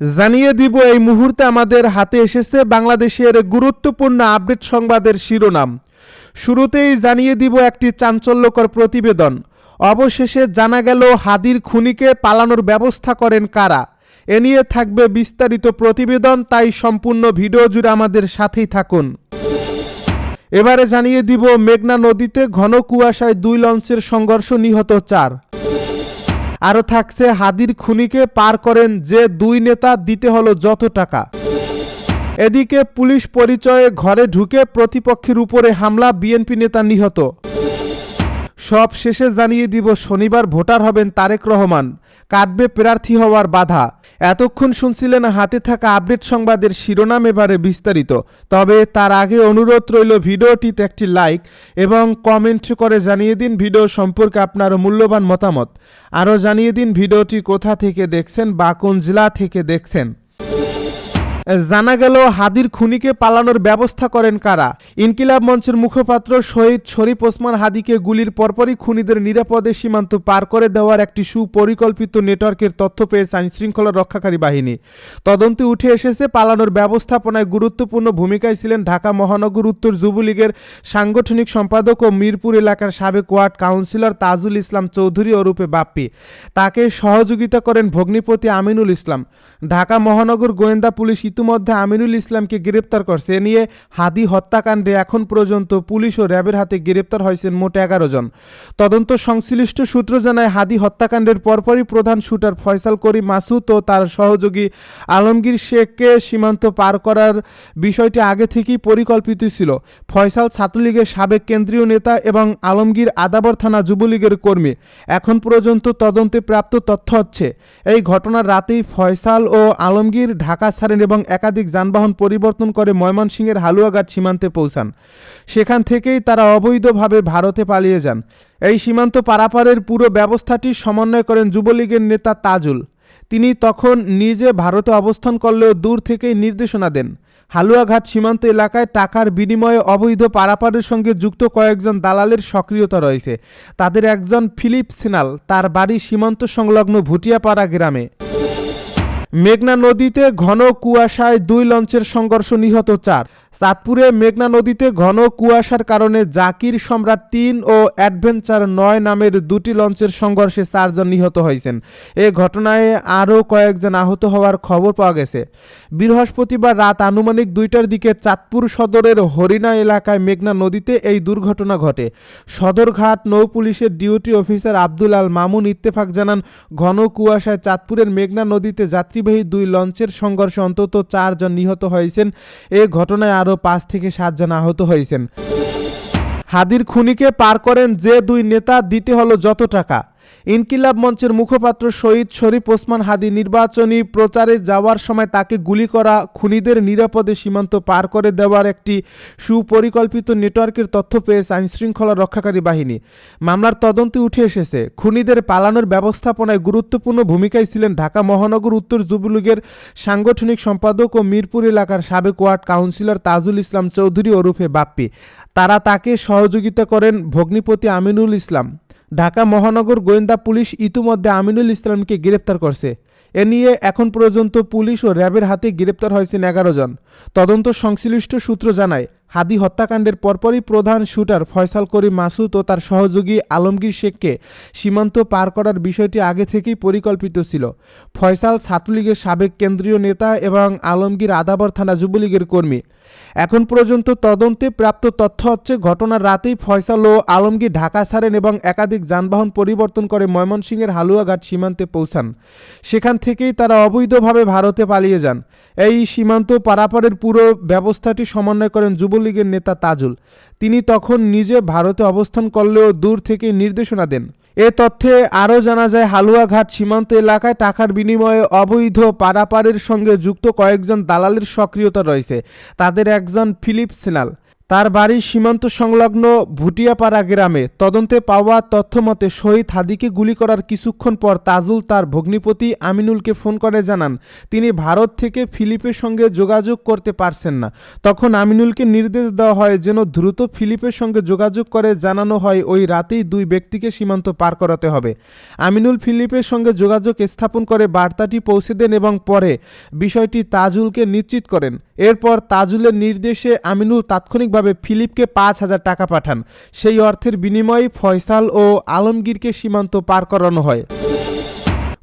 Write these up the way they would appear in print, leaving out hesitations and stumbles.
জানিয়ে দিব এই মুহূর্তে আমাদের হাতে এসেছে বাংলাদেশের গুরুত্বপূর্ণ আপডেট সংবাদের শিরোনাম। শুরুতেই জানিয়ে দিব একটি চাঞ্চল্যকর প্রতিবেদন। অবশেষে জানা গেল হাদির খুনিকে পালানোর ব্যবস্থা করেন কারা। এ নিয়ে থাকবে বিস্তারিত প্রতিবেদন, তাই সম্পূর্ণ ভিডিও জুড়ে আমাদের সাথেই থাকুন। এবারে জানিয়ে দিব মেঘনা নদীতে ঘন কুয়াশায় 2 লঞ্চের সংঘর্ষ, নিহত 4। আরও থাকছে হাদির খুনিকে পার করেন যে 2 নেতা, দিতে হলো যত টাকা। এদিকে পুলিশ পরিচয়ে ঘরে ঢুকে প্রতিপক্ষের উপরে হামলা, বিএনপি নেতা নিহত। সব শেষে জানিয়ে দিব শনিবার ভোটার হবেন তারেক রহমান, কাটবে প্রার্থী হওয়ার বাধা। এতক্ষণ শুনছিলেন হাতে থাকা আপডেট সংবাদের শিরোনাম, এবারে বিস্তারিত। তবে তার আগে অনুরোধ রইল ভিডিওটিতে একটি লাইক এবং কমেন্ট করে জানিয়ে দিন ভিডিও সম্পর্কে আপনার মূল্যবান মতামত। আরও জানিয়ে দিন ভিডিওটি কোথা থেকে দেখছেন বা কোন জেলা থেকে দেখছেন। জানা গেল হাদির খুনিকে পালানোর ব্যবস্থা করেন কারা। ইনকিলাব মঞ্চের মুখপাত্র শহীদ শরীফ ওসমান হাদিকে গুলির পরপরই খুনিদের নিরাপদে সীমান্ত পার করে দেওয়ার একটি সুপরিকল্পিত নেটওয়ার্কের তথ্য পেয়েছে আইনশৃঙ্খলা রক্ষাকারী বাহিনী। তদন্তে উঠে এসেছে পালানোর ব্যবস্থাপনায় গুরুত্বপূর্ণ ভূমিকায় ছিলেন ঢাকা মহানগর উত্তর যুবলীগের সাংগঠনিক সম্পাদক ও মিরপুর এলাকার সাবেক ওয়ার্ড কাউন্সিলর তাজুল ইসলাম চৌধুরী ওরূপে বাপ্পি। তাকে সহযোগিতা করেন ভগ্নিপতি আমিনুল ইসলাম। ঢাকা মহানগর গোয়েন্দা পুলিশ ইতিমধ্যে আমিনুল ইসলামকে গ্রেপ্তার করছে। এ নিয়ে হাদি হত্যাকাণ্ডে এখন পর্যন্ত পুলিশ ও র্যাবের হাতে গ্রেপ্তার হয়েছেন মোট 11 জন। তদন্ত সংশ্লিষ্ট সূত্র জানায় হাদি হত্যাকাণ্ডের পরপরই প্রধান শুটার ফয়সাল করিম মাসুদ ও তার সহযোগী আলমগীর শেখকে সীমান্ত পার করার বিষয়টি আগে থেকেই পরিকল্পিত ছিল। ফয়সাল ছাত্রলীগের সাবেক কেন্দ্রীয় নেতা এবং আলমগীর আদাবর থানা যুবলীগের কর্মী। এখন পর্যন্ত তদন্তে প্রাপ্ত তথ্য হচ্ছে এই ঘটনার রাতেই ফয়সাল ও আলমগীর ঢাকা ছাড়েন এবং একাধিক যানবাহন পরিবর্তন করে ময়মনসিংহের হালুয়াঘাট সীমান্তে পৌঁছান। সেখান থেকেই তারা অবৈধভাবে ভারতে পালিয়ে যান। এই সীমান্ত পারাপারের পুরো ব্যবস্থাটি সমন্বয় করেন যুবলীগের নেতা তাজুল। তিনি তখন নিজে ভারতে অবস্থান করলেও দূর থেকেই নির্দেশনা দেন। হালুয়াঘাট সীমান্ত এলাকায় টাকার বিনিময়ে অবৈধ পারাপারের সঙ্গে যুক্ত কয়েকজন দালালের সক্রিয়তা রয়েছে। তাদের একজন ফিলিপ সিনাল, তার বাড়ি সীমান্ত সংলগ্ন ভুটিয়াপাড়া গ্রামে। মেঘনা নদীতে ঘন কুয়াশায় 2 লঞ্চের সংঘর্ষ, নিহত 4। চাঁদপুরে মেঘনা নদীতে ঘন কুয়াশার কারণে জাকির সম্রাট 3 ও অ্যাডভেঞ্চার 9 নামের 2টি লঞ্চের সংঘর্ষে 4 জন নিহত হয়েছেন। এ ঘটনায় আরও কয়েকজন আহত হওয়ার খবর পাওয়া গেছে। বৃহস্পতিবার রাত আনুমানিক 2টার দিকে চাঁদপুর সদরের হরিণা এলাকায় মেঘনা নদীতে এই দুর্ঘটনা ঘটে। সদরঘাট নৌ পুলিশের ডিউটি অফিসার আব্দুল আল মামুন ইত্তেফাক জানান, ঘন কুয়াশায় চাঁদপুরের মেঘনা নদীতে যাত্রীবাহী 2 লঞ্চের সংঘর্ষে অন্তত 4 জন নিহত হয়েছেন। এ ঘটনায় আরও 5 থেকে 7 জন আহত হয়েছেন। হাদির খুনিকে পার করেন যে 2 নেতা, দিতে হলো যত টাকা। ইনকিলাব মঞ্চের মুখপাত্র শহীদ শরীফ ওসমান হাদি নির্বাচনী প্রচারে যাওয়ার সময় তাকে গুলি করা খুনিদের নিরাপদে সীমান্ত পার করে দেওয়ার একটি সুপরিকল্পিত নেটওয়ার্কের তথ্য পেয়েছে আইনশৃঙ্খলা রক্ষাকারী বাহিনী। মামলার তদন্তে উঠে এসেছে খুনিদের পালানোর ব্যবস্থাপনায় গুরুত্বপূর্ণ ভূমিকায় ছিলেন ঢাকা মহানগর উত্তর যুবলীগের সাংগঠনিক সম্পাদক ও মিরপুর এলাকার সাবেক ওয়ার্ড কাউন্সিলর তাজুল ইসলাম চৌধুরী ওরূপে বাপ্পি। তাকে সহযোগিতা করেন ভগ্নিপতি আমিনুল ইসলাম। ঢাকা মহানগর গোয়েন্দা পুলিশ ইতিমধ্যে আমিনুল ইসলামকে গ্রেপ্তার করছে। এ নিয়ে এখন পর্যন্ত পুলিশ ও র্যাবের হাতে গ্রেপ্তার হয়েছেন 11 জন। তদন্ত সংশ্লিষ্ট সূত্র জানায়, হাদি হত্যাকাণ্ডের পরপরই প্রধান শুটার ফয়সাল করিম মাসুদ ও তার সহযোগী আলমগীর শেখকে সীমান্ত পার করার বিষয়টি আগে থেকেই পরিকল্পিত ছিল। ফয়সাল ছাত্রলীগের সাবেক কেন্দ্রীয় নেতা এবং আলমগীর আদাবর থানা যুবলীগের কর্মী। এখন পর্যন্ত তদন্তে প্রাপ্ত তথ্য হচ্ছে ঘটনার রাতেই ফয়সাল ও আলমগীর ঢাকা ছাড়েন এবং একাধিক যানবাহন পরিবর্তন করে ময়মনসিংহের হালুয়াঘাট সীমান্তে পৌঁছান। সেখান থেকেই তারা অবৈধভাবে ভারতে পালিয়ে যান। এই সীমান্ত পারাপারের পুরো ব্যবস্থাটি সমন্বয় করেন যুবলীগের নেতা তাজুল। তিনি তখন নিজে ভারতে অবস্থান করলেও দূর থেকে নির্দেশনা দেন। এ তথ্যে আরও জানা যায়, হালুয়াঘাট সীমান্ত এলাকায় টাকার বিনিময়ে অবৈধ পারাপারের সঙ্গে যুক্ত কয়েকজন দালালের সক্রিয়তা রয়েছে। তাদের একজন ফিলিপ সিনাল। তার বাড়ি সীমান্ত সংলগ্ন ভুটিয়াপাড়া গ্রামে। তদন্তে পাওয়া তথ্যমতে শহীদ হাদিকে গুলি করার কিছুক্ষণ পর তাজুল তার ভগ্নিপতি আমিনুলকে ফোন করে জানান তিনি ভারত থেকে ফিলিপের সঙ্গে যোগাযোগ করতে পারছেন না। তখন আমিনুলকে নির্দেশ দেওয়া হয় যেন দ্রুত ফিলিপের সঙ্গে যোগাযোগ করে জানানো হয় ওই রাতেই দুই ব্যক্তিকে সীমান্ত পার করাতে হবে। আমিনুল ফিলিপের সঙ্গে যোগাযোগ স্থাপন করে বার্তাটি পৌঁছে দেন এবং পরে বিষয়টি তাজুলকে নিশ্চিত করেন। এরপর তাজুলের নির্দেশে আমিনুল তাৎক্ষণিকভাবে ফিলিপকে 5,000 টাকা পাঠান। সেই অর্থের বিনিময়ে ফয়সাল ও আলমগীরকে সীমান্ত পার করানো হয়।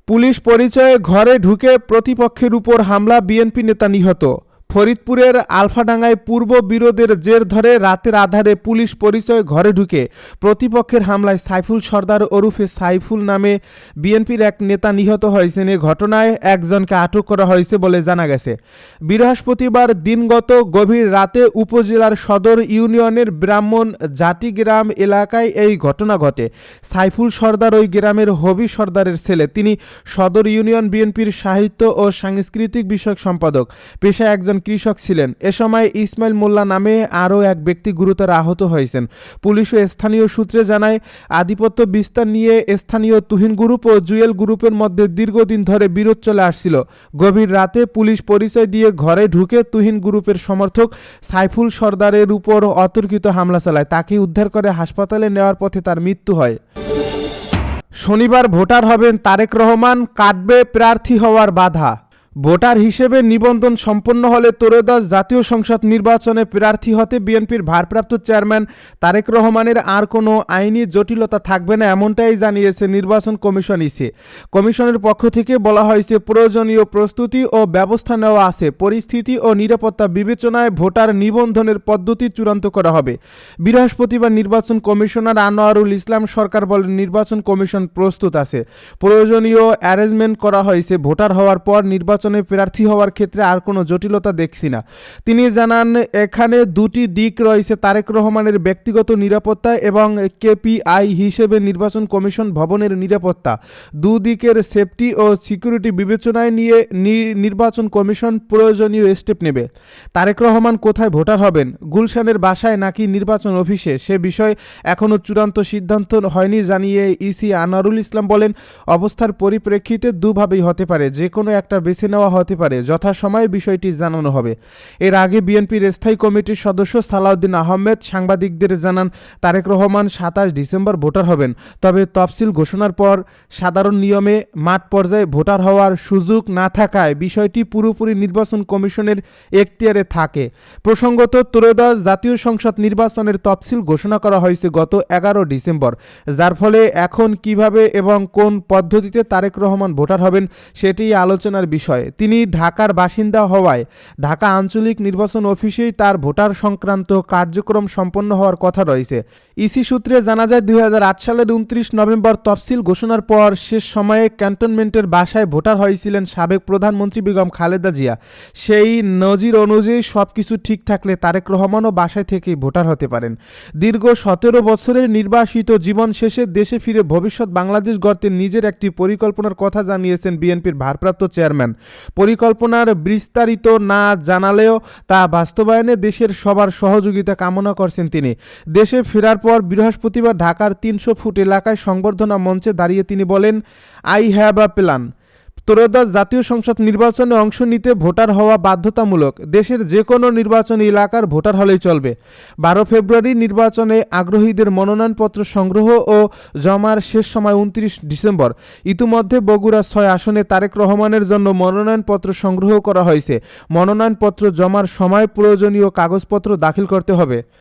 পুলিশ পরিচয়ে ঘরে ঢুকে প্রতিপক্ষের উপর হামলা, বিএনপি নেতা নিহত। ফরিদপুরের আলফাডাঙ্গায় পূর্ব বিরোধের জের ধরে রাতের আধারে পুলিশ পরিচয়ে ঘরে ঢুকে প্রতিপক্ষের হামলায় সাইফুল সর্দার ওরফে সাইফুল নামে বিএনপির এক নেতা নিহত হয়েছেন। এ ঘটনায় একজনকে আটক করা হয়েছে বলে জানা গেছে। বৃহস্পতিবার দিনগত গভীর রাতে উপজেলার সদর ইউনিয়নের ব্রাহ্মণ জাটিগ্রাম এলাকায় এই ঘটনা ঘটে। সাইফুল সর্দার ওই গ্রামের হবি সর্দারের ছেলে। তিনি সদর ইউনিয়ন বিএনপির সাহিত্য ও সাংস্কৃতিক বিষয়ক সম্পাদক, পেশায় একজন কৃষক ছিলেন। এ সময় ইসমাইল মোল্লা নামে আরও এক ব্যক্তি গুরুতর আহত হয়েছেন। পুলিশ ও স্থানীয় সূত্রে জানায় আধিপত্য বিস্তার নিয়ে স্থানীয় তুহিন গ্রুপ ও জুয়েল গ্রুপের মধ্যে দীর্ঘদিন ধরে বিরোধ চলে আসছিল। গভীর রাতে পুলিশ পরিচয় দিয়ে ঘরে ঢুকে তুহিন গ্রুপের সমর্থক সাইফুল সর্দারের উপর অতর্কিত হামলা চালায়। তাকে উদ্ধার করে হাসপাতালে নেওয়ার পথে তার মৃত্যু হয়। শনিবার ভোটার হবেন তারেক রহমান, কাটবে প্রার্থী হওয়ার বাধা। ভোটার হিসেবে নিবন্ধন সম্পন্ন হলে ত্রয়োদশ জাতীয় সংসদ নির্বাচনে প্রার্থী হতে বিএনপির ভারপ্রাপ্ত চেয়ারম্যান তারেক রহমানের আর কোনো আইনি জটিলতা থাকবে না, এমনটাই জানিয়েছে নির্বাচন কমিশন ইসি। কমিশনের পক্ষ থেকে বলা হয়েছে প্রয়োজনীয় প্রস্তুতি ও ব্যবস্থা নেওয়া আছে। পরিস্থিতি ও নিরাপত্তা বিবেচনায় ভোটার নিবন্ধনের পদ্ধতি চূড়ান্ত করা হবে। বৃহস্পতিবার নির্বাচন কমিশনার আনোয়ারুল ইসলাম সরকার বলেন নির্বাচন কমিশন প্রস্তুত আছে, প্রয়োজনীয় অ্যারেঞ্জমেন্ট করা হয়েছে। ভোটার হওয়ার পর নির্বাচনে প্রার্থী হওয়ার ক্ষেত্রে আর কোনো জটিলতা দেখছি না। তিনি জানান এখানে দুটি দিক রয়েছে, তারেক রহমানের ব্যক্তিগত নিরাপত্তা এবং কেপিআই হিসেবে নির্বাচন কমিশন ভবনের নিরাপত্তা। দুদিকের সেফটি ও সিকিউরিটি বিবেচনায় নিয়ে নির্বাচন কমিশন প্রয়োজনীয় স্টেপ নেবে। তারেক রহমান কোথায় ভোটার হবেন, গুলশানের বাসায় নাকি নির্বাচন অফিসে, সে বিষয়ে এখনও চূড়ান্ত সিদ্ধান্ত হয়নি জানিয়ে ইসি আনোয়ারুল ইসলাম বলেন অবস্থার পরিপ্রেক্ষিতে দুভাবেই হতে পারে, যে কোনো একটা বেছে নেওয়া হতে পারে, যথাসময়ে বিষয়টি জানানো হবে। এর আগে বিএনপির স্থায়ী কমিটির সদস্য সালাউদ্দিন আহমেদ সাংবাদিকদের জানান তারেক রহমান 27 ডিসেম্বর ভোটার হবেন, তবে তফসিল ঘোষণার পর সাধারণ নিয়মে মাঠ পর্যায়ে ভোটার হওয়ার সুযোগ না থাকায় বিষয়টি পুরোপুরি নির্বাচন কমিশনের এখতিয়ারে থাকে। প্রসঙ্গত ত্রয়োদশ জাতীয় সংসদ নির্বাচনের তফসিল ঘোষণা করা হয়েছে গত 11 ডিসেম্বর, যার ফলে এখন কিভাবে এবং কোন পদ্ধতিতে তারেক রহমান ভোটার হবেন সেটি আলোচনার বিষয়। তিনি ঢাকার বাসিন্দা হওয়ায় ঢাকা আঞ্চলিক নির্বাচন অফিসেই তার ভোটার সংক্রান্ত কার্যক্রম সম্পন্ন হওয়ার কথা রয়েছে। ইসি সূত্রে জানা যায় 2008 সালের 29 নভেম্বর তফসিল ঘোষণার পর শেষ সময়ে ক্যান্টনমেন্টের বাসায় ভোটার হয়েছিলেন সাবেক প্রধানমন্ত্রী বেগম খালেদা জিয়া। সেই নজির অনুযায়ী সবকিছু ঠিক থাকলে তারেক রহমানও বাসায় থেকেই ভোটার হতে পারেন। দীর্ঘ 17 বছরের নির্বাসিত জীবন শেষে দেশে ফিরে ভবিষ্যৎ বাংলাদেশ গড়তে নিজের একটি পরিকল্পনার কথা জানিয়েছেন বিএনপির ভারপ্রাপ্ত চেয়ারম্যান। পরিকল্পনার বিস্তারিত না জানালেও তা বাস্তবায়নে দেশের সবার সহযোগিতা কামনা করছেন তিনি। দেশে ফেরার পর বৃহস্পতিবার ঢাকার 300 ফুট এলাকায় সংবর্ধনা মঞ্চে দাঁড়িয়ে তিনি বলেন আই হ্যাভ আ প্ল্যান। ত্রয়োদশ জাতীয় সংসদ নির্বাচনে অংশ নিতে ভোটার হওয়া বাধ্যতামূলক। দেশের যে কোনো নির্বাচনী এলাকার ভোটার হলেই চলবে। 12 ফেব্রুয়ারি নির্বাচনে আগ্রহীদের মনোনয়নপত্র সংগ্রহ ও জমার শেষ সময় 29 ডিসেম্বর। ইতিমধ্যে বগুড়া 6 আসনে তারেক রহমানের জন্য মনোনয়নপত্র সংগ্রহ করা হয়েছে। মনোনয়নপত্র জমার সময় প্রয়োজনীয় কাগজপত্র দাখিল করতে হবে।